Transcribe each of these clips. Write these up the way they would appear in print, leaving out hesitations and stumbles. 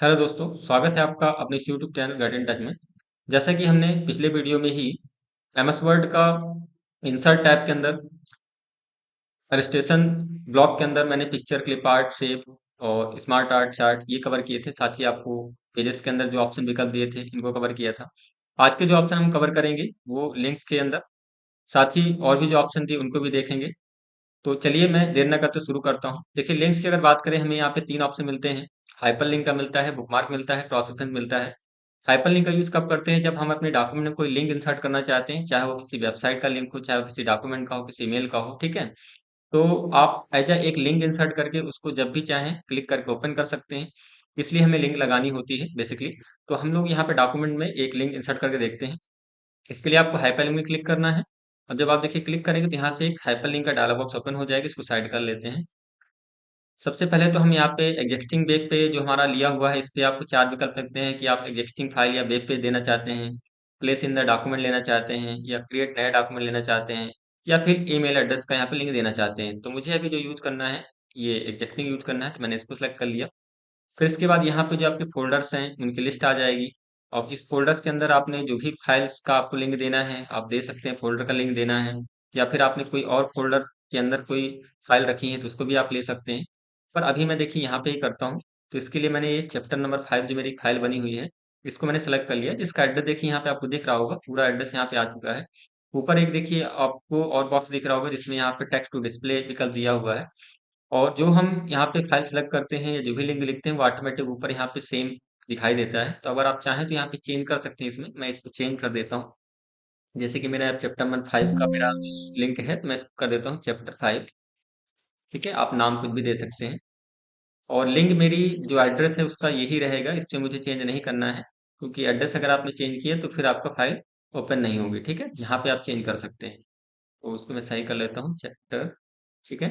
Hello दोस्तों, स्वागत है आपका अपने इस यूट्यूब चैनल गाइडेड टच में। जैसा कि हमने पिछले वीडियो में ही एमएस वर्ड का इंसर्ट टैब के अंदर रजिस्ट्रेशन ब्लॉक के अंदर मैंने पिक्चर, क्लिप आर्ट, शेप और स्मार्ट आर्ट, चार्ट ये कवर किए थे। साथ ही आपको पेजेस के अंदर जो ऑप्शन विकल्प दिए थे इनको कवर किया था। आज के जो ऑप्शन हम कवर करेंगे वो लिंक्स के अंदर, साथ ही और भी जो ऑप्शन थी उनको भी देखेंगे। तो चलिए मैं देर न करते शुरू करता हूँ। देखिए, लिंक्स की अगर बात करें, हमें यहाँ पे 3 ऑप्शन मिलते हैं। हाइपरलिंक का मिलता है, बुकमार्क मिलता है, क्रॉस रेफरेंस मिलता है। हाइपरलिंक का यूज़ कब करते हैं? जब हम अपने डॉक्यूमेंट में कोई लिंक इंसर्ट करना चाहते हैं, चाहे वो किसी वेबसाइट का लिंक हो, चाहे वो किसी डॉक्यूमेंट का हो, किसी ईमेल का हो, ठीक है? तो आप एज़ एक लिंक इंसर्ट करके उसको जब भी चाहें क्लिक करके ओपन कर सकते हैं। इसलिए हमें लिंक लगानी होती है बेसिकली। तो हम लोग यहाँ पे डॉक्यूमेंट में एक लिंक इंसर्ट करके देखते हैं। इसके लिए आपको हाइपरलिंक में क्लिक करना है। और जब आप देखिए क्लिक करेंगे तो यहाँ से एक हाइपरलिंक का डायलॉग बॉक्स ओपन हो जाएगा। इसको साइड कर लेते हैं। सबसे पहले तो हम यहाँ पे एग्जिस्टिंग वेब पे जो हमारा लिया हुआ है, इस पे आपको 4 विकल्प लगते हैं कि आप एग्जिस्टिंग फाइल या वेब पेज देना चाहते हैं, प्लेस इन द डॉक्यूमेंट लेना चाहते हैं, या क्रिएट नया डॉक्यूमेंट लेना चाहते हैं, या फिर ईमेल एड्रेस का यहाँ पे लिंक देना चाहते हैं। तो मुझे अभी जो यूज़ करना है, ये एग्जिस्टिंग यूज़ करना है, तो मैंने इसको सेलेक्ट कर लिया। फिर इसके बाद यहाँ पे जो आपके फ़ोल्डर्स हैं, उनकी लिस्ट आ जाएगी। और इस फ़ोल्डर्स के अंदर आपने जो भी फाइल्स का आपको लिंक देना है, आप दे सकते हैं, फ़ोल्डर का लिंक देना है, या फिर आपने कोई और फ़ोल्डर के अंदर कोई फाइल रखी है, तो उसको भी आप ले सकते हैं। पर अभी मैं देखिए यहाँ पे ही करता हूँ। तो इसके लिए मैंने ये चैप्टर नंबर 5 जो मेरी फाइल बनी हुई है, इसको मैंने सेलेक्ट कर लिया, जिसका एड्रेस देखिए यहाँ पे आपको दिख रहा होगा, पूरा एड्रेस यहाँ पे आ चुका है। ऊपर एक देखिए आपको और बॉक्स दिख रहा होगा, जिसमें यहाँ पे टेक्स्ट टू डिस्प्ले विकल्प दिया हुआ है। और जो हम यहाँ पे फाइल सेलेक्ट करते हैं या जो भी लिंक लिखते हैं, वो ऑटोमेटिक ऊपर यहाँ पे सेम दिखाई देता है। तो अगर आप चाहें तो यहाँ पे चेंज कर सकते हैं इसमें। मैं इसको चेंज कर देता हूँ। जैसे कि मेरा चैप्टर नंबर 5 का मेरा लिंक है, तो मैं इसको कर देता हूँ चैप्टर 5। ठीक है, आप नाम कुछ भी दे सकते हैं। और लिंक मेरी जो एड्रेस है उसका यही रहेगा, इस पे मुझे चेंज नहीं करना है, क्योंकि एड्रेस अगर आपने चेंज किया तो फिर आपका फाइल ओपन नहीं होगी। ठीक है, यहाँ पे आप चेंज कर सकते हैं। तो उसको मैं सही कर लेता हूँ, चैप्टर। ठीक है।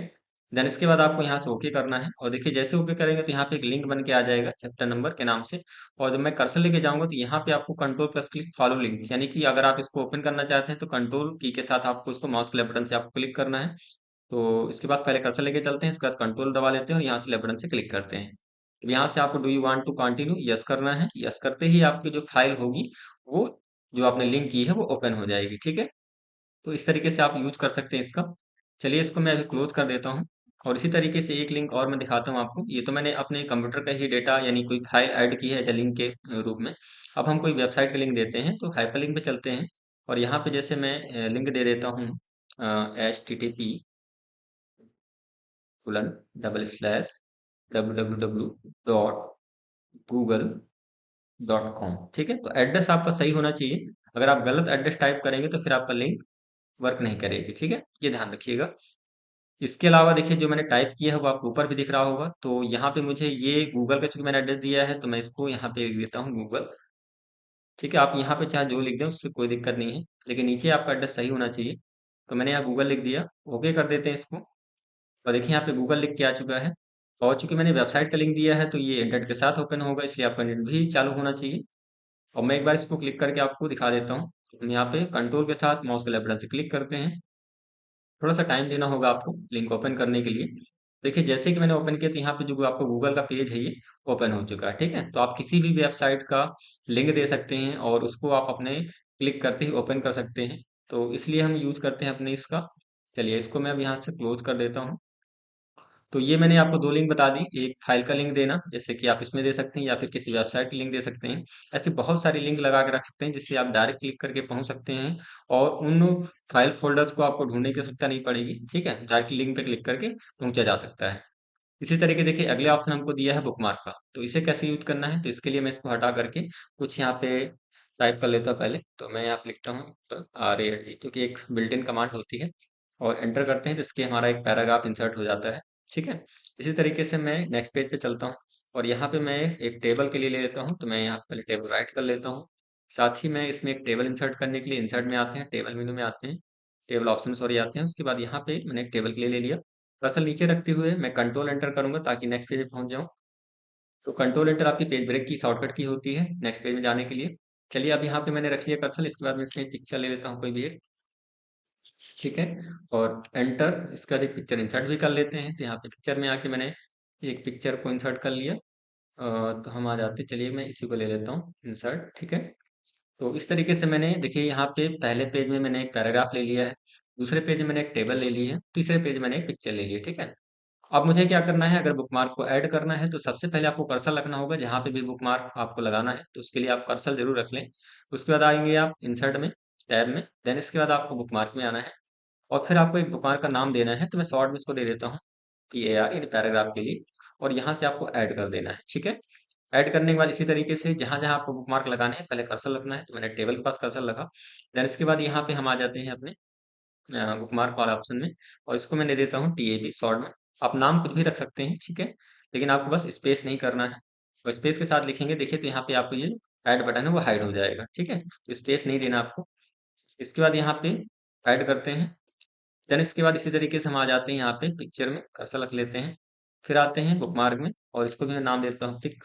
देन इसके बाद आपको यहाँ से ओके करना है। और देखिए जैसे ओके करेंगे तो यहाँ पे एक लिंक बन के आ जाएगा चैप्टर नंबर के नाम से। और जब मैं कर्सर लेके जाऊंगा तो यहाँ पे आपको control plus click follow link, यानी कि अगर आप इसको ओपन करना चाहते हैं तो कंट्रोल की के साथ आपको इसको माउस के लेफ्ट बटन से आपको क्लिक करना है। तो इसके बाद पहले कर्सर लेके चलते हैं, इसके बाद कंट्रोल दबा लेते हैं और यहाँ से लेफ्ट बटन से क्लिक करते हैं। अब यहाँ से आपको do you want to continue yes करना है। यस करते ही आपकी जो फाइल होगी, वो जो आपने लिंक की है वो ओपन हो जाएगी। ठीक है। तो इस तरीके से आप यूज़ कर सकते हैं इसका। चलिए इसको मैं अभी क्लोज़ कर देता हूँ। और इसी तरीके से एक लिंक और मैं दिखाता हूँ आपको। ये तो मैंने अपने कंप्यूटर का ही डेटा यानी कोई फ़ाइल ऐड की है एज़ अ लिंक के रूप में। अब हम कोई वेबसाइट का लिंक देते हैं, तो हाइपरलिंक पे चलते हैं। और यहाँ पे जैसे मैं लिंक दे देता हूँ http www.google.com। ठीक है, तो एड्रेस आपका सही होना चाहिए। अगर आप गलत एड्रेस टाइप करेंगे तो फिर आपका लिंक वर्क नहीं करेगी। ठीक है, ये ध्यान रखिएगा। इसके अलावा देखिए जो मैंने टाइप किया है वो आपको ऊपर भी दिख रहा होगा। तो यहाँ पे मुझे ये गूगल का चूंकि मैंने एड्रेस दिया है, तो मैं इसको यहाँ पे लिख देता हूँ गूगल। ठीक है, आप यहाँ पे चाहे जो लिख दें, उससे कोई दिक्कत नहीं है, लेकिन नीचे आपका एड्रेस सही होना चाहिए। तो मैंने यहाँ गूगल लिख दिया। ओके कर देते हैं इसको। और देखिए यहाँ पे गूगल लिख के आ चुका है। और चूंकि मैंने वेबसाइट का लिंक दिया है, तो ये इंटरनेट के साथ ओपन होगा, इसलिए आपका नेट भी चालू होना चाहिए। और मैं एक बार इसको क्लिक करके आपको दिखा देता हूँ। हम यहाँ पे कंट्रोल के साथ माउस के लेफ्ट बटन से क्लिक करते हैं। थोड़ा-सा टाइम देना होगा आपको लिंक ओपन करने के लिए। देखिए जैसे कि मैंने ओपन किया, तो यहाँ पे जो आपको गूगल का पेज है ये ओपन हो चुका है। ठीक है? तो आप किसी भी वेबसाइट का लिंक दे सकते हैं और उसको आप अपने क्लिक करते ही ओपन कर सकते हैं। तो इसलिए हम यूज़ करते हैं अपने इसका। चलिए इसको मैं अब यहाँ से क्लोज़ कर देता हूँ। तो ये मैंने आपको 2 लिंक बता दी। एक फाइल का लिंक देना, जैसे कि आप इसमें दे सकते हैं, या फिर किसी वेबसाइट की लिंक दे सकते हैं। ऐसे बहुत सारी लिंक लगा के रख सकते हैं, जिससे आप डायरेक्ट क्लिक करके पहुँच सकते हैं और उन फाइल फ़ोल्डर्स को आपको ढूँढने की आवश्यकता नहीं पड़ेगी। ठीक है? डायरेक्ट लिंक पे क्लिक करके पहुँचा जा सकता है। इसी तरीके देखिए अगले ऑप्शन हमको दिया है बुकमार्क का। तो इसे कैसे यूज़ करना है? तो इसके लिए मैं इसको हटा करके कुछ यहाँ पे टाइप कर लेता हूँ पहले। तो मैं यहाँ पे लिखता हूँ RAD, जो कि एक बिल्ट इन कमांड होती है। और एंटर करते हैं तो इसके हमारा एक पैराग्राफ इंसर्ट हो जाता है। ठीक है? इसी तरीके से मैं नेक्स्ट पेज पे चलता हूँ। और यहाँ पे मैं एक टेबल के लिए ले लेता हूँ। तो मैं यहाँ पे पहले टेबल राइट कर लेता हूँ। साथ ही मैं इसमें एक टेबल इंसर्ट करने के लिए इंसर्ट में आते हैं, टेबल मेनू में आते हैं, टेबल ऑप्शन सॉरी आते हैं। उसके बाद यहाँ पे मैंने एक टेबल के लिए ले लिया। कर्सर नीचे रखते हुए मैं कंट्रोल एंटर करूंगा ताकि नेक्स्ट पेज पे पहुंच जाऊं। तो कंट्रोल एंटर आपकी पेज ब्रेक की शॉर्टकट की होती है नेक्स्ट पेज में जाने के लिए। चलिए अब यहाँ पे मैंने रख लिया कर्सर। इसके बाद मैं इसमें पिक्चर ले लेता हूँ कोई भी एक। ठीक है। और एंटर, इसके बाद एक पिक्चर इंसर्ट भी कर लेते हैं। तो यहाँ पे पिक्चर में आके मैंने एक पिक्चर को इंसर्ट कर लिया। तो हम आ जाते, चलिए मैं इसी को ले लेता हूँ इंसर्ट, ठीक है। तो इस तरीके से मैंने देखिए यहाँ पे पहले पेज में मैंने एक पैराग्राफ ले लिया है, दूसरे पेज में मैंने एक टेबल ले ली है, तीसरे पेज में मैंने एक पिक्चर ले ली है, ठीक है। अब मुझे क्या करना है, अगर बुकमार्क को ऐड करना है तो सबसे पहले आपको कर्सर रखना होगा जहाँ पे भी बुकमार्क आपको लगाना है, तो उसके लिए आप कर्सर जरूर रख लें। उसके बाद आएंगे आप इंसर्ट में, टैब में, देन इसके बाद आपको बुकमार्क में आना है और फिर आपको एक बुकमार्क का नाम देना है। तो मैं शॉर्ट में इसको दे देता हूँ PAR, यानी पैराग्राफ के लिए, और यहाँ से आपको ऐड कर देना है, ठीक है। ऐड करने के बाद इसी तरीके से जहाँ जहाँ आपको बुकमार्क लगाने हैं पहले कर्सर रखना है, तो मैंने टेबल के पास कर्सर लगा। देन इसके बाद यहाँ पे हम आ जाते हैं अपने बुकमार्क वाला ऑप्शन में, और इसको मैं दे देता हूँ TAB शॉर्ट में। आप नाम कुछ भी रख सकते हैं, ठीक है, लेकिन आपको बस स्पेस नहीं करना है। और स्पेस के साथ लिखेंगे देखिए तो यहाँ पे आपको ये ऐड बटन है वो हाइड हो जाएगा, ठीक है, तो स्पेस नहीं देना आपको। इसके बाद यहाँ पे ऐड करते हैं। देन इसके बाद इसी तरीके से हम आ जाते हैं यहाँ पे पिक्चर में, कर्सर रख लेते हैं, फिर आते हैं बुकमार्क में और इसको भी मैं नाम देता हूँ पिक,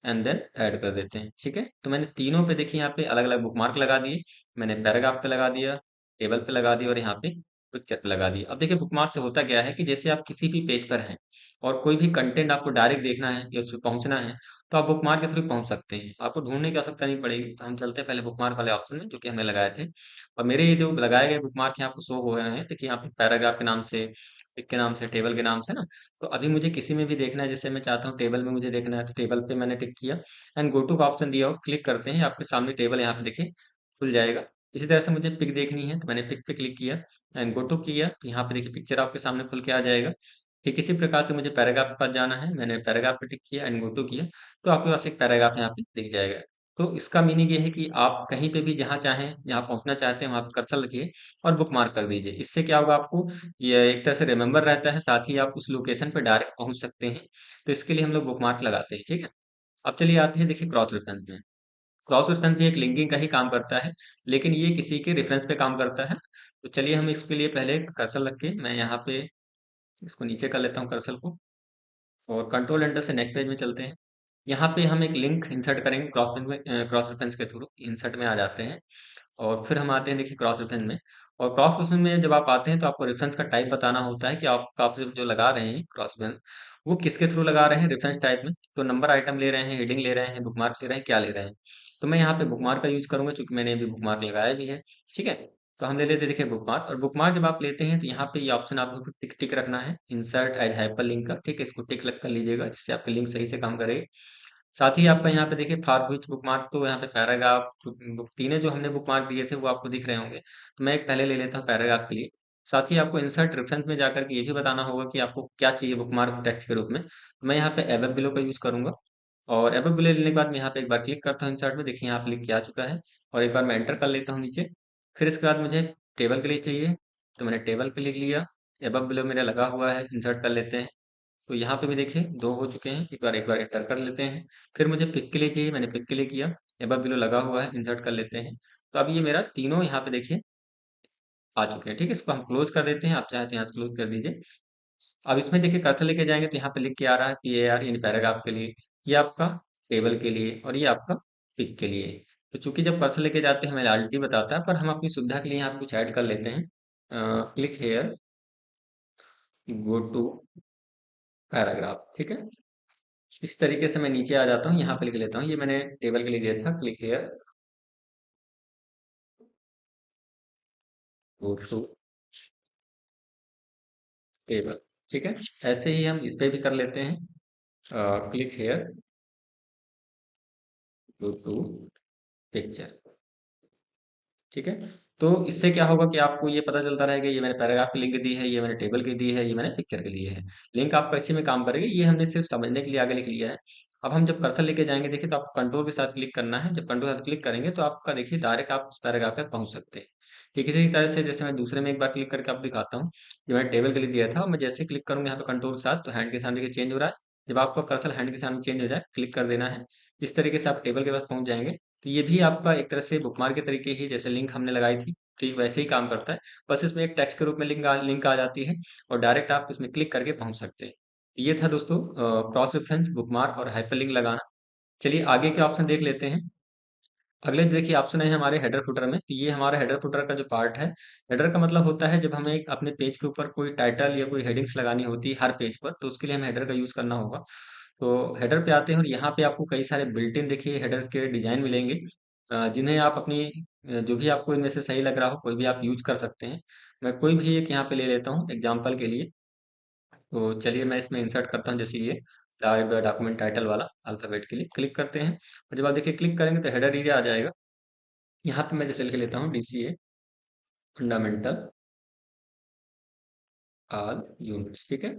एंड देन ऐड कर देते हैं, ठीक है। तो मैंने तीनों पे देखिए यहाँ पे अलग अलग बुकमार्क लगा दिए, मैंने पैराग्राफ पे लगा दिया, टेबल पे लगा दिया और यहाँ पे पिक्चर पे लगा दिया। अब देखिए बुकमार्क से होता क्या है कि जैसे आप किसी भी पेज पर हैं और कोई भी कंटेंट आपको डायरेक्ट देखना है या उस पर पहुंचना है, तो आप बुकमार्क के थ्रू पहुंच सकते हैं, आपको ढूंढने की आवश्यकता नहीं पड़ेगी। तो हम चलते हैं पहले बुकमार्क वाले ऑप्शन में जो कि हमने लगाए थे, और मेरे ये जो लगाए गए बुकमार्क यहाँ आपको शो हो रहे हैं, देखिए यहाँ पे पैराग्राफ के नाम से, पिक के नाम से, टेबल के नाम से ना। तो अभी मुझे किसी में भी देखना है, जैसे मैं चाहता हूँ टेबल में मुझे देखना है, तो टेबल पे मैंने टिक किया एंड गो टू का ऑप्शन दिया हो, क्लिक करते हैं आपके सामने टेबल यहाँ पे देखिए खुल जाएगा। इसी तरह से मुझे पिक देखनी है तो मैंने पिक पे क्लिक किया एंड गो टू किया, तो यहाँ पे देखिए पिक्चर आपके सामने खुल के आ जाएगा। ठीक इसी प्रकार से मुझे पैराग्राफ के पास जाना है, मैंने पैराग्राफ पे टिक किया एंड गो टू किया, तो आपके पास एक पैराग्राफ यहाँ पे दिख जाएगा। तो इसका मीनिंग ये है कि आप कहीं पे भी जहाँ चाहें, जहाँ पहुँचना चाहते हैं वहाँ पे कर्सर रखिए और बुकमार्क कर दीजिए। इससे क्या होगा, आपको ये एक तरह से रिमेंबर रहता है, साथ ही आप उस लोकेशन पे डायरेक्ट पहुँच सकते हैं। तो इसके लिए हम लोग बुकमार्क लगाते हैं, ठीक है। अब चलिए आते हैं देखिए क्रॉस रेफरेंस में। क्रॉस रेफरेंस भी एक लिंकिंग का ही काम करता है, लेकिन ये किसी के रेफरेंस पे काम करता है। तो चलिए हम इसके लिए पहले कर्सर रख के मैं यहाँ पे इसको नीचे कर लेता हूँ कर्सर को, और कंट्रोल एंटर से नेक्स्ट पेज में चलते हैं। यहाँ पे हम एक लिंक इंसर्ट करेंगे क्रॉस रेफरेंस के थ्रू इंसर्ट में आ जाते हैं, और फिर हम आते हैं देखिए क्रॉस रेफरेंस में। और क्रॉस रेफरेंस में जब आप आते हैं तो आपको रेफरेंस का टाइप बताना होता है कि आप जो लगा रहे हैं क्रॉस रेफरेंस, वो किसके थ्रू लगा रहे हैं रेफरेंस टाइप में। तो नंबर आइटम ले रहे हैं, हेडिंग ले रहे हैं, बुकमार्क ले रहे हैं, क्या ले रहे हैं। तो मैं यहाँ पे बुकमार्क का यूज करूंगा क्योंकि मैंने अभी बुकमार्क लगाया भी है, ठीक है। तो हम ले लेते हैं देखिए बुकमार्क, और बुकमार्क जब आप लेते हैं तो यहाँ पे ये ऑप्शन आपको टिक टिक रखना है, इंसर्ट एज हाइपर लिंक का, ठीक है, इसको टिक लग कर लीजिएगा जिससे आपकी लिंक सही से काम करेगी। साथ ही आपका यहाँ पे देखिए फॉर व्हिच बुकमार्क, तो यहाँ पे पैराग्राफ तीनों जो हमने बुकमार्क दिए थे वो आपको दिख रहे होंगे, तो मैं एक पहले ले लेता हूँ पैराग्राफ के लिए। साथ ही आपको इंसर्ट रेफरेंस में जाकर के ये भी बताना होगा कि आपको क्या चाहिए बुकमार्क टेक्स्ट के रूप में, तो मैं यहाँ पे एबव बिलो का यूज करूंगा। और एबव बिलो लेने के बाद मैं यहाँ पे एक बार क्लिक करता हूँ इंसर्ट में, देखिए यहाँ पे लिख के आ चुका है, और एक बार मैं एंटर कर लेता हूँ नीचे। फिर इसके बाद मुझे टेबल के लिए चाहिए, तो मैंने टेबल पे लिख लिया, एबव बिलो मेरा लगा हुआ है, इंसर्ट कर लेते हैं। तो यहाँ पे भी देखिए 2 हो चुके हैं, एक बार एंटर कर लेते हैं। फिर मुझे पिक के लिए चाहिए, मैंने पिक के लिए किया, अबव बिलो लगा हुआ है, इंसर्ट कर लेते हैं। तो अब ये मेरा तीनों यहाँ पे देखिए आ चुके हैं, ठीक है। इसको हम क्लोज कर देते हैं, आप चाहे तो यहाँ से क्लोज कर दीजिए। अब इसमें देखिए कर्सर लेके जाएंगे तो यहाँ पे लिख के आ रहा है PAR, यानी पैराग्राफ के लिए, ये आपका टेबल के लिए और ये आपका पिक के लिए। तो चूंकि जब कर्सर लेके जाते हैं हमें ऑलरेडी बताता है, पर हम अपनी सुविधा के लिए यहाँ पे कुछ ऐड कर लेते हैं। Click here, go to paragraph, ठीक है। इस तरीके से मैं नीचे आ जाता हूँ, यहाँ पे लिख लेता हूँ, ये मैंने टेबल के लिए दिया था, click here, go to table, ठीक है। ऐसे ही हम इस पे भी कर लेते हैं, click here, go to picture, ठीक है। तो इससे क्या होगा कि आपको ये पता चलता रहेगा ये मैंने पैराग्राफ की लिंक दी है, ये मैंने टेबल की दी है, ये मैंने पिक्चर के लिए है। लिंक आपका इसी में काम करेगी, ये हमने सिर्फ समझने के लिए आगे लिख लिया है। अब हम जब कर्सर लेके जाएंगे देखिए तो आपको कंट्रोल के साथ क्लिक करना है, जब कंट्रोल के साथ क्लिक करेंगे तो आपका देखिए डायरेक्ट आप उस पैराग्राफ तक पहुंच सकते हैं। ठीक इसी तरह से जैसे मैं दूसरे में एक बार क्लिक करके आपको दिखाता हूँ, जो मैंने टेबल के लिए दिया था, और मैं जैसे क्लिक करूंगा यहाँ पे कंट्रोल के साथ तो हैंड के सामने देखिए चेंज हो रहा है। जब आपका कर्सर हैंड के सामने चेंज हो जाए क्लिक कर देना है, इस तरीके से आप टेबल के पास पहुंच जाएंगे। तो ये भी आपका एक तरह से बुकमार्क के तरीके ही, जैसे लिंक हमने लगाई थी ठीक वैसे ही काम करता है। बस इसमें एक टेक्स्ट के रूप में लिंक आ जाती है और डायरेक्ट आप इसमें क्लिक करके पहुंच सकते हैं। ये था दोस्तों क्रॉस रेफरेंस, बुकमार्क और हाइपरलिंक लगाना। चलिए आगे के ऑप्शन देख लेते हैं। अगले देखिए ऑप्शन है हमारे हेडर फुटर में, तो ये हमारा हेडर फुटर का जो पार्ट है। हेडर का मतलब होता है जब हमें अपने पेज के ऊपर कोई टाइटल या कोई हेडिंग्स लगानी होती है हर पेज पर, तो उसके लिए हमें हेडर का यूज करना होगा। तो हेडर पे आते हैं और यहाँ पे आपको कई सारे बिल्ट इन देखिए हेडर्स के डिजाइन मिलेंगे, जिन्हें आप अपनी जो भी आपको इनमें से सही लग रहा हो कोई भी आप यूज कर सकते हैं। मैं कोई भी एक यहाँ पे ले लेता हूँ एग्जांपल के लिए। तो चलिए मैं इसमें इंसर्ट करता हूँ, जैसे ये डॉक्यूमेंट टाइटल वाला अल्फाबेट के लिए क्लिक करते हैं, और जब आप देखिए क्लिक करेंगे तो हेडर एरिया आ जाएगा। यहाँ पे मैं जैसे लिख लेता हूँ DCA फंडामेंटल ऑल यूनिट्स, ठीक है।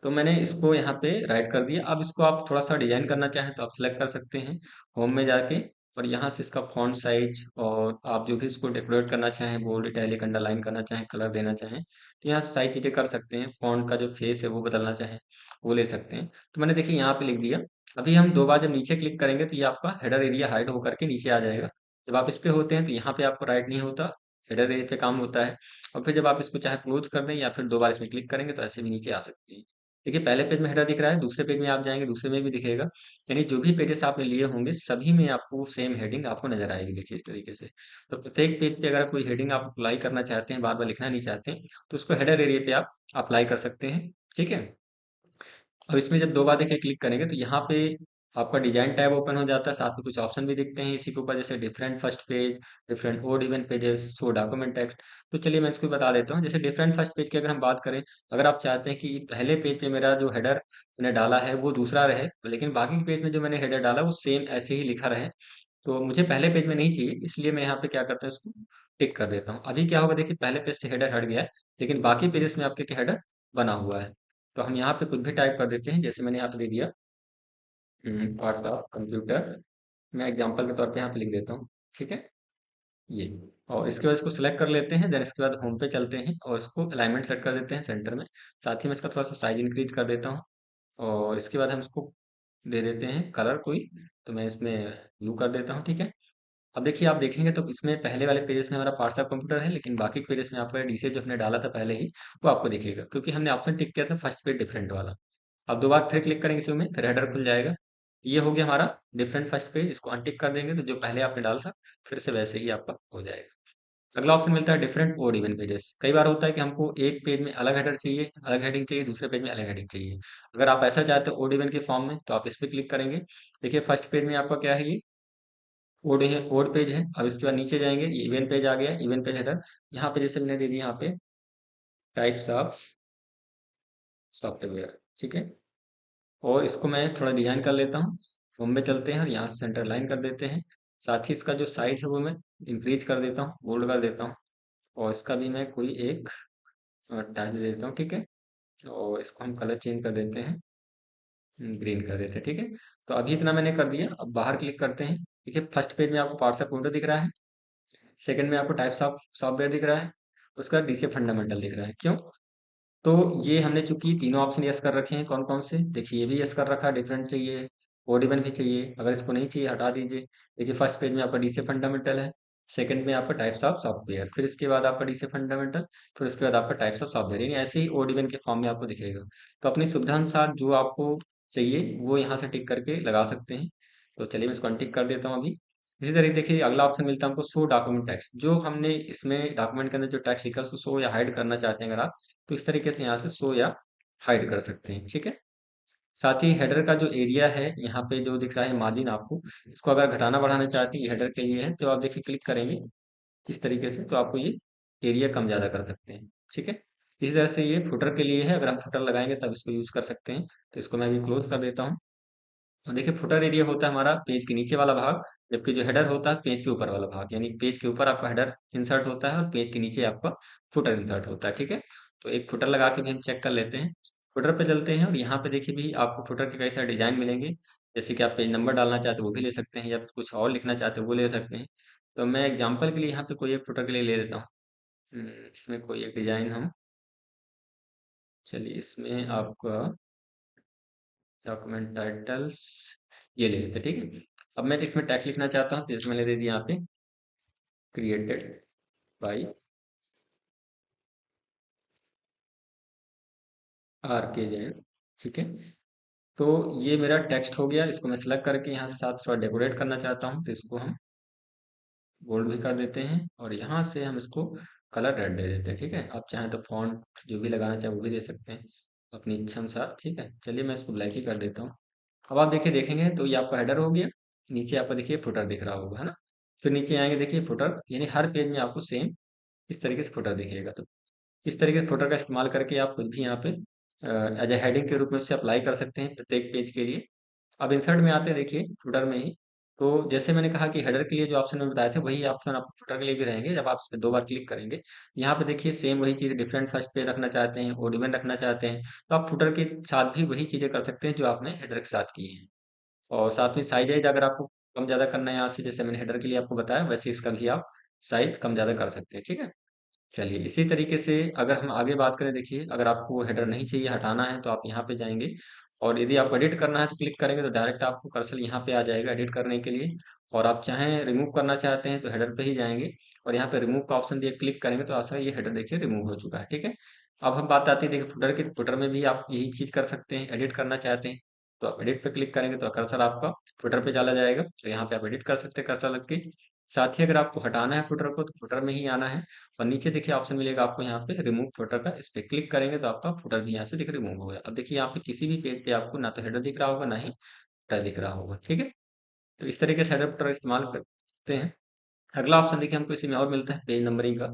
तो मैंने इसको यहाँ पे राइट कर दिया। अब इसको आप थोड़ा सा डिजाइन करना चाहें तो आप सेलेक्ट कर सकते हैं होम में जाके, और यहाँ से इसका फॉन्ट साइज और आप जो भी इसको डेकोरेट करना चाहें, बोल्ड इटैलिक अंडरलाइन करना चाहें, कलर देना चाहें, तो यहाँ से सारी चीज़ें कर सकते हैं। फॉन्ट का जो फेस है वो बदलना चाहें वो ले सकते हैं। तो मैंने देखिए यहाँ पे लिख दिया। अभी हम दो बार जब नीचे क्लिक करेंगे तो ये आपका हेडर एरिया हाइड होकर के नीचे आ जाएगा। जब आप इस पे होते हैं तो यहाँ पे आपको राइट नहीं होता, हेडर एरिया पे काम होता है। और फिर जब आप इसको चाहे क्लोज कर दें या फिर दो बार इसमें क्लिक करेंगे तो ऐसे भी नीचे आ सकते हैं। देखिए पहले पेज में हेडर दिख रहा है, दूसरे पेज में आप जाएंगे दूसरे में भी दिखेगा। यानी जो भी पेजेस आपने लिए होंगे सभी में आपको सेम हेडिंग आपको नजर आएगी, देखिए इस तरीके से। तो प्रत्येक पेज पे अगर कोई हेडिंग आप अप्लाई करना चाहते हैं, बार बार लिखना नहीं चाहते हैं, तो उसको हेडर एरिया पे आप अप्लाई कर सकते हैं, ठीक है। अब इसमें जब दो बार देखिए क्लिक करेंगे तो यहाँ पे आपका डिजाइन टैब ओपन हो जाता है, साथ में कुछ ऑप्शन भी दिखते हैं इसी के ऊपर, जैसे different first page, different odd even pages, show document text. तो चलिए मैं इसको बता देता हूँ। जैसे डिफरेंट फर्स्ट पेज की अगर हम बात करें, अगर आप चाहते हैं कि पहले पेज पे मेरा जो हेडर मैंने डाला है वो दूसरा रहे, लेकिन बाकी पेज में जो मैंने हेडर डाला वो सेम ऐसे ही लिखा रहे, तो मुझे पहले पेज में नहीं चाहिए, इसलिए मैं यहाँ पे क्या करता हूँ, इसको टिक कर देता हूँ। अभी क्या होगा देखिए, पहले पेज से हेडर हट गया है, लेकिन बाकी पेजेस में आपके हेडर बना हुआ है। तो हम यहाँ पे कुछ भी टाइप कर देते हैं, जैसे मैंने यहाँ पे दे दिया पार्ट्स ऑफ कंप्यूटर। मैं एग्जांपल के तौर पे यहाँ पे लिख देता हूँ, ठीक है ये। और इसके बाद इसको सिलेक्ट कर लेते हैं, देन इसके बाद होम पे चलते हैं और इसको अलाइनमेंट सेट कर देते हैं सेंटर में। साथ ही मैं इसका थोड़ा सा साइज इंक्रीज कर देता हूँ, और इसके बाद हम इसको दे देते हैं कलर कोई, तो मैं इसमें ब्लू कर देता हूँ, ठीक है। अब देखिए आप देखेंगे तो इसमें पहले वाले पेजेस में हमारा पार्ट्स ऑफ कंप्यूटर है, लेकिन बाकी पेजेस में आपका डीसी जो हमने डाला था पहले ही वो आपको दिखेगा, क्योंकि हमने ऑप्शन टिक किया था फर्स्ट पेज डिफरेंट वाला। अब दो बार फिर क्लिक करेंगे इसी में, फिर हेडर खुल जाएगा। ये हो गया हमारा डिफरेंट फर्स्ट पेज। इसको अनटिक कर देंगे तो जो पहले आपने डाला था फिर से वैसे ही आपका हो जाएगा। अगला ऑप्शन मिलता है डिफरेंट ओड इवन पेजेस। कई बार होता है कि हमको एक पेज में अलग हेडर चाहिए, अलग हेडिंग चाहिए, दूसरे पेज में अलग हेडिंग चाहिए। अगर आप ऐसा चाहते हो ओड इवन के फॉर्म में, तो आप इस पे क्लिक करेंगे। देखिए फर्स्ट पेज में आपका क्या है, ये ओड है, ओड पेज है। अब इसके बाद नीचे जाएंगे, ये इवन पेज आ गया, इवन पेज हेडर। यहाँ पे जैसे मैंने दे दिया यहाँ पे टाइप्स ऑफ सॉफ्टवेयर, ठीक है। और इसको मैं थोड़ा डिजाइन कर लेता हूँ। होम में चलते हैं और यहाँ से सेंटर लाइन कर देते हैं। साथ ही इसका जो साइज है वो मैं इंक्रीज कर देता हूँ, बोल्ड कर देता हूँ। और इसका भी मैं कोई एक टाइप दे देता हूँ, ठीक है। और इसको हम कलर चेंज कर देते हैं, ग्रीन कर देते हैं, ठीक है। तो अभी इतना मैंने कर दिया। अब बाहर क्लिक करते हैं। देखिए फर्स्ट पेज में आपको पार्ट्स ऑफ कंप्यूटर दिख रहा है, सेकंड में आपको टाइप्स ऑफ सॉफ्टवेयर दिख रहा है, उसका डीसी फंडामेंटल दिख रहा है। क्यों? तो ये हमने चूंकि तीनों ऑप्शन यस कर रखे हैं, कौन कौन से देखिए, ये भी यस कर रखा है, डिफरेंट चाहिए, ओडिबन भी चाहिए। अगर इसको नहीं चाहिए हटा दीजिए। देखिए फर्स्ट पेज में आपका डीसी फंडामेंटल है, सेकंड में आपका टाइप्स ऑफ सॉफ्टवेयर, फिर इसके बाद आपका डीसी फंडामेंटल, फिर उसके बाद आपका टाइप्स ऑफ सॉफ्टवेयर, यानी ऐसे ही ओडिबन के फॉर्म में आपको दिखेगा। तो अपनी सुविधा अनुसार जो आपको चाहिए वो यहाँ से टिक करके लगा सकते हैं। तो चलिए मैं इसको अनटिक कर देता हूँ अभी। इसी तरीके देखिए अगला ऑप्शन मिलता है हमको शो डॉक्यूमेंट टेक्स्ट। जो हमने इसमें डॉक्यूमेंट के अंदर जो टेक्स्ट लिखा है उसको शो या हाइड करना चाहते हैं अगर आप, तो इस तरीके से यहाँ से शो या हाइड कर सकते हैं, ठीक है। साथ ही हेडर का जो एरिया है यहाँ पे जो दिख रहा है मार्जिन आपको, इसको अगर घटाना बढ़ाना चाहते हैं, ये हेडर के लिए है, तो आप देखिए क्लिक करेंगे इस तरीके से तो आपको ये एरिया कम ज़्यादा कर सकते हैं, ठीक है। इसी तरह से ये फुटर के लिए है, अगर हम फुटर लगाएंगे तब इसको यूज़ कर सकते हैं। तो इसको मैं अभी क्लोज कर देता हूँ। और देखिए फुटर एरिया होता है हमारा पेज के नीचे वाला भाग, जबकि जो हेडर होता है पेज के ऊपर वाला भाग, यानी पेज के ऊपर आपका हेडर इंसर्ट होता है और पेज के नीचे आपका फुटर इंसर्ट होता है, ठीक है। तो एक फुटर लगा के भी हम चेक कर लेते हैं। फुटर पे चलते हैं और यहाँ पे देखिए भी आपको फुटर के कई सारे डिजाइन मिलेंगे। जैसे कि आप पेज नंबर डालना चाहते हो वो भी ले सकते हैं, या कुछ और लिखना चाहते हो वो ले सकते हैं। तो मैं एग्जाम्पल के लिए यहाँ पे कोई एक फुटर के लिए ले लेता हूँ। इसमें कोई एक डिजाइन हम, चलिए इसमें आपका डॉक्यूमेंट टाइटल्स ये ले लेते हैं, ठीक है। अब मैं इसमें टैक्स लिखना चाहता हूँ, तो इसमें ले दे दिया यहाँ पे क्रिएटेड बाय RK जैन, ठीक है। तो ये मेरा टेक्स्ट हो गया। इसको मैं सेलेक्ट करके यहाँ से साथ थोड़ा डेकोरेट करना चाहता हूँ, तो इसको हम बोल्ड भी कर देते हैं और यहाँ से हम इसको कलर रेड दे देते हैं, ठीक है। आप चाहें तो फॉन्ट जो भी लगाना चाहें वो भी दे सकते हैं अपनी इच्छा अनुसार, ठीक है। चलिए मैं इसको ब्लैक ही कर देता हूँ। अब आप देखिए देखेंगे तो ये आपका हेडर हो गया, नीचे आपको देखिए फुटर दिख रहा होगा, है ना? फिर नीचे आएँगे देखिए फुटर, यानी हर पेज में आपको सेम इस तरीके से फुटर दिखेगा। तो इस तरीके से फुटर का इस्तेमाल करके आप कुछ भी यहाँ पे एज ए हेडिंग के रूप में उसे अप्लाई कर सकते हैं प्रत्येक पेज के लिए। अब इंसर्ट में आते हैं देखिए फुटर में ही, तो जैसे मैंने कहा कि हेडर के लिए जो ऑप्शन मैंने बताए थे वही ऑप्शन आपको फुटर के लिए भी रहेंगे जब आप इस पे 2 बार क्लिक करेंगे। यहाँ पे देखिए सेम वही चीज़, डिफरेंट फर्स्ट पेज रखना चाहते हैं, ओड इवन रखना चाहते हैं, तो आप फुटर के साथ भी वही चीज़ें कर सकते हैं जो आपने हेडर के साथ की हैं। और साथ में साइज़ वाइज़ अगर आपको कम ज़्यादा करना है यहाँ से, जैसे मैंने हेडर के लिए आपको बताया वैसे इसका भी आप साइज़ कम ज़्यादा कर सकते हैं, ठीक है? चलिए इसी तरीके से अगर हम आगे बात करें, देखिए अगर आपको हेडर नहीं चाहिए, हटाना है, तो आप यहाँ पे जाएँगे और यदि आपको एडिट करना है तो क्लिक करेंगे तो डायरेक्ट आपको कर्सर यहाँ पे आ जाएगा एडिट करने के लिए। और आप चाहें रिमूव करना चाहते हैं तो हेडर पे ही जाएँगे और यहाँ पे रिमूव का ऑप्शन दिए, क्लिक करेंगे तो आसा ये हेडर देखिए रिमूव हो चुका है, ठीक है? अब हम बात आती है देखिए फुटर की, फुटर में भी आप यही चीज़ कर सकते हैं, एडिट करना चाहते हैं तो आप एडिट पे क्लिक करेंगे तो कर्सर आपका फुटर पे चला जाएगा, तो यहाँ पे आप एडिट कर सकते हैं कर्सर लग के। साथ ही अगर आपको हटाना है फुटर को तो फुटर में ही आना है और नीचे देखिए ऑप्शन मिलेगा आपको यहाँ पे रिमूव फुटर का, इस पे क्लिक करेंगे तो आपका फुटर भी यहाँ से देखिए रिमूव हो गया। अब देखिए यहाँ पे किसी भी पेज पे आपको ना तो हेडर दिख रहा होगा ना ही फुटर दिख रहा होगा, ठीक है? तो इस तरीके से हेडर फुटर इस्तेमाल करते हैं। अगला ऑप्शन देखिए हमको इसी में और मिलता है पेज नंबरिंग का,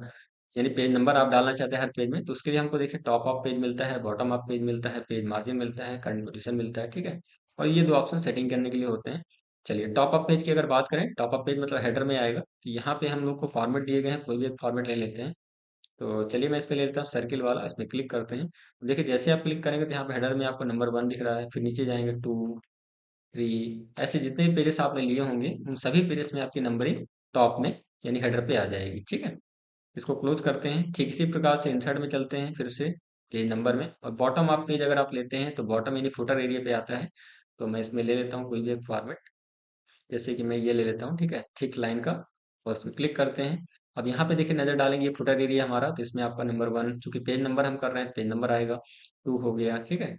यानी पेज नंबर आप डालना चाहते हैं हर पेज में, तो उसके लिए हमको देखिए टॉप ऑफ पेज मिलता है, बॉटम ऑफ पेज मिलता है, पेज मार्जिन मिलता है, करंट पोजीशन मिलता है, ठीक है? और ये 2 ऑप्शन सेटिंग करने के लिए होते हैं। चलिए टॉप ऑफ पेज की अगर बात करें, टॉप ऑफ पेज मतलब हेडर में आएगा, तो यहाँ पे हम लोग को फॉर्मेट दिए गए हैं, कोई भी एक फॉर्मेट ले लेते हैं। तो चलिए मैं इस पे ले लेता हूँ सर्किल वाला, इसमें क्लिक करते हैं। देखिए जैसे आप क्लिक करेंगे तो यहाँ पे हेडर में आपको नंबर 1 दिख रहा है, फिर नीचे जाएँगे 2, 3, ऐसे जितने भी पेजेस आपने लिए होंगे, उन सभी पेजेस में आपकी नंबरिंग टॉप में यानी हेडर पे आ जाएगी, ठीक है? इसको क्लोज करते हैं। ठीक इसी प्रकार से इंसर्ट में चलते हैं फिर से पेज नंबर में, और बॉटम आप पेज अगर आप लेते हैं तो बॉटम यानी फुटर एरिया पे आता है। तो मैं इसमें ले लेता हूँ कोई भी एक फॉर्मेट, जैसे कि मैं ये ले लेता हूँ, ठीक है? थिक लाइन का, और उसमें क्लिक करते हैं। अब यहाँ पे देखिए नज़र डालेंगे, ये फुटर एरिया हमारा, तो इसमें आपका नंबर 1, चूँकि पेज नंबर हम कर रहे हैं, पेज नंबर आएगा, 2 हो गया, ठीक है?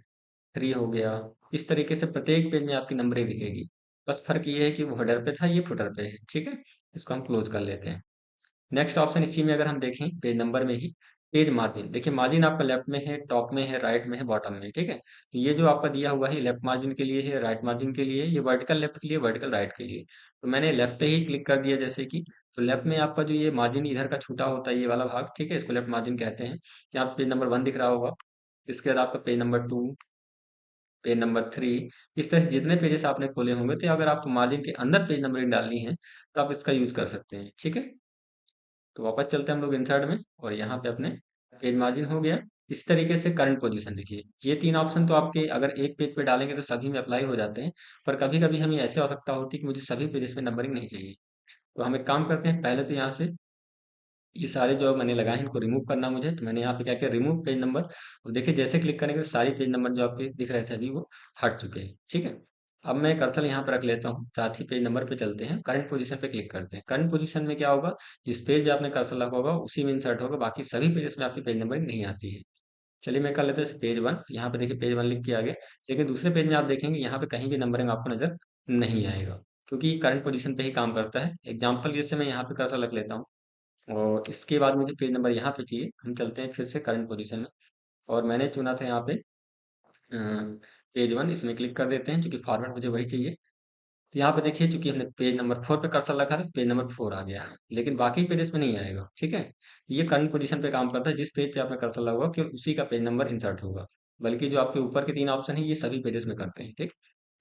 3 हो गया। इस तरीके से प्रत्येक पेज में आपकी नंबरिंग दिखेगी। बस फ़र्क ये है कि वो हेडर पे था, ये फुटर पे है, ठीक है? इसको हम क्लोज़ कर लेते हैं। नेक्स्ट ऑप्शन इसी में अगर हम देखें पेज नंबर में ही, पेज मार्जिन, देखिए मार्जिन आपका लेफ्ट में है, टॉप में है, राइट में है, बॉटम में है, ठीक है? तो ये जो आपका दिया हुआ है लेफ्ट मार्जिन के लिए है, राइट मार्जिन के लिए, ये वर्टिकल लेफ्ट के लिए, वर्टिकल राइट के लिए। तो मैंने लेफ्ट पे ही क्लिक कर दिया जैसे कि, तो लेफ्ट में आपका जो ये मार्जिन इधर का छूटा होता है ये वाला भाग, ठीक है? इसको लेफ्ट मार्जिन कहते हैं। यहाँ पे पेज नंबर 1 दिख रहा होगा, इसके बाद आपका पेज नंबर 2, पेज नंबर 3, इस तरह से जितने पेजेस आपने खोले होंगे, तो अगर आपको मार्जिन के अंदर पेज नंबरिंग डालनी है तो आप इसका यूज़ कर सकते हैं, ठीक है? तो वापस चलते हैं हम लोग इंसर्ट में और यहाँ पे अपने पेज मार्जिन हो गया। इस तरीके से करंट पोजीशन देखिए, ये 3 ऑप्शन तो आपके अगर एक पेज पे डालेंगे तो सभी में अप्लाई हो जाते हैं, पर कभी-कभी हमें ऐसी आवश्यकता होती है कि मुझे सभी पेजेस में नंबरिंग नहीं चाहिए। तो हम एक काम करते हैं, पहले तो यहाँ से ये सारे जो मैंने लगाए हैं इनको रिमूव करना मुझे, तो मैंने यहाँ पे क्या किया, रिमूव पेज नंबर, और देखिए जैसे क्लिक करेंगे तो सारे पेज नंबर जो आपके दिख रहे थे अभी वो हट चुके हैं, ठीक है? अब मैं कर्सर यहाँ पे रख लेता हूँ, साथ ही पेज नंबर पे चलते हैं, करंट पोजीशन पे क्लिक करते हैं। करंट पोजीशन में क्या होगा, जिस पेज पे आपने कर्सर रखा होगा उसी में इंसर्ट होगा, बाकी सभी पेजेस में आपकी पेज नंबरिंग नहीं आती है। चलिए मैं कर लेता हूँ पेज 1, यहाँ पे देखिए पेज 1 लिख के आ गया, लेकिन दूसरे पेज में आप देखेंगे यहाँ पे कहीं भी नंबरिंग आपको नज़र नहीं आएगा, क्योंकि करंट पोजीशन पे ही काम करता है। एग्जाम्पल जैसे मैं यहाँ पे कर्सर रख लेता हूँ और इसके बाद मुझे पेज नंबर यहाँ पे चाहिए, हम चलते हैं फिर से करंट पोजीशन में, और मैंने चुना था यहाँ पे पेज 1, इसमें क्लिक कर देते हैं, चूँकि फॉर्मेट मुझे वही चाहिए। तो यहाँ पे देखिए चूँकि हमने पेज नंबर 4 पे कर्सर रखा था, पेज नंबर 4 आ गया है, लेकिन बाकी पेजेस में नहीं आएगा, ठीक है? ये करंट पोजीशन पे काम करता है, जिस पेज पे आपने कर्सर लगा होगा केवल उसी का पेज नंबर इंसर्ट होगा, बल्कि जो आपके ऊपर के 3 ऑप्शन हैं ये सभी पेजेस में करते हैं, ठीक?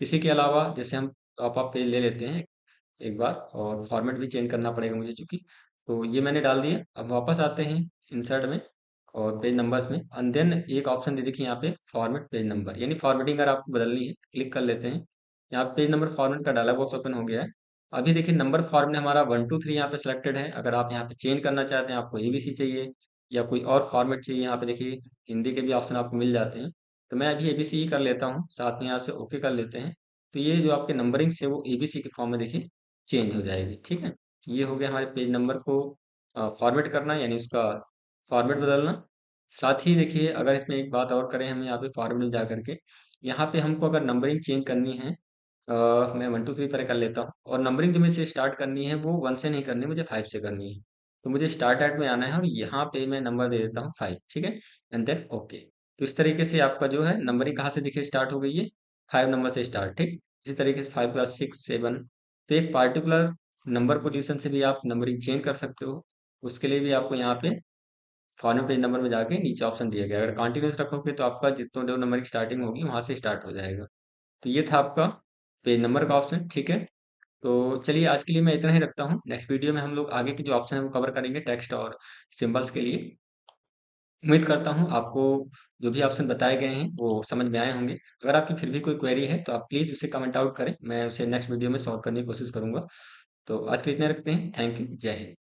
इसी के अलावा जैसे हम टॉप अप पेज ले लेते हैं एक बार, और फॉर्मेट भी चेंज करना पड़ेगा मुझे चूँकि, तो ये मैंने डाल दिया। अब वापस आते हैं इंसर्ट में और पेज नंबर्स में, एंड देन एक ऑप्शन दे देखिए यहाँ पे फॉर्मेट पेज नंबर, यानी फॉर्मेटिंग अगर आपको बदलनी है, क्लिक कर लेते हैं। यहाँ पेज नंबर फॉर्मेट का डायलॉग बॉक्स ओपन हो गया है। अभी देखिए नंबर फॉर्मेट हमारा 1 2 3 यहाँ पे सिलेक्टेड है। अगर आप यहाँ पे चेंज करना चाहते हैं, आपको एबीसी चाहिए या कोई और फॉर्मेट चाहिए, यहाँ पे देखिए हिंदी के भी ऑप्शन आपको मिल जाते हैं। तो मैं अभी एबीसी ही कर लेता हूँ, साथ में यहाँ से ओके कर लेते हैं। तो ये जो आपके नंबरिंग से वो एबीसी के फॉर्म में देखिए चेंज हो जाएगी, ठीक है? ये हो गया हमारे पेज नंबर को फॉर्मेट करना, यानी उसका फॉर्मेट बदलना। साथ ही देखिए अगर इसमें एक बात और करें हम यहाँ पे फॉर्मेट में जा करके, यहाँ पे हमको अगर नंबरिंग चेंज करनी है, मैं 1 2 3 पर कर लेता हूँ, और नंबरिंग जो मुझे स्टार्ट करनी है वो 1 से नहीं करनी, मुझे 5 से करनी है। तो मुझे स्टार्ट एट में आना है और यहाँ पे मैं नंबर दे देता हूँ 5, ठीक है? And then okay. तो इस तरीके से आपका जो है नंबरिंग कहाँ से देखिए स्टार्ट हो गई है, 5 नंबर से स्टार्ट, ठीक? इसी तरीके से 5 प्लस 6 7। तो एक पार्टिकुलर नंबर पोजीशन से भी आप नंबरिंग चेंज कर सकते हो। उसके लिए भी आपको यहाँ पे फॉरवर्ड पेज नंबर में जाके नीचे ऑप्शन दिया गया है। अगर कंटिन्यूस रखोगे तो आपका जितने जो नंबर की स्टार्टिंग होगी वहां से स्टार्ट हो जाएगा। तो ये था आपका पेज नंबर का ऑप्शन, ठीक है। तो चलिए आज के लिए मैं इतना ही रखता हूँ। नेक्स्ट वीडियो में हम लोग आगे के जो ऑप्शन है वो कवर करेंगे टेक्स्ट और सिंबल्स के लिए। उम्मीद करता हूँ आपको जो भी ऑप्शन बताए गए हैं वो समझ में आए होंगे। अगर आपकी फिर भी कोई क्वेरी है तो आप प्लीज़ उसे कमेंट आउट करें, मैं उसे नेक्स्ट वीडियो में सॉल्व करने की कोशिश करूंगा। तो आज के लिए इतना रखते हैं। थैंक यू, जय हिंद।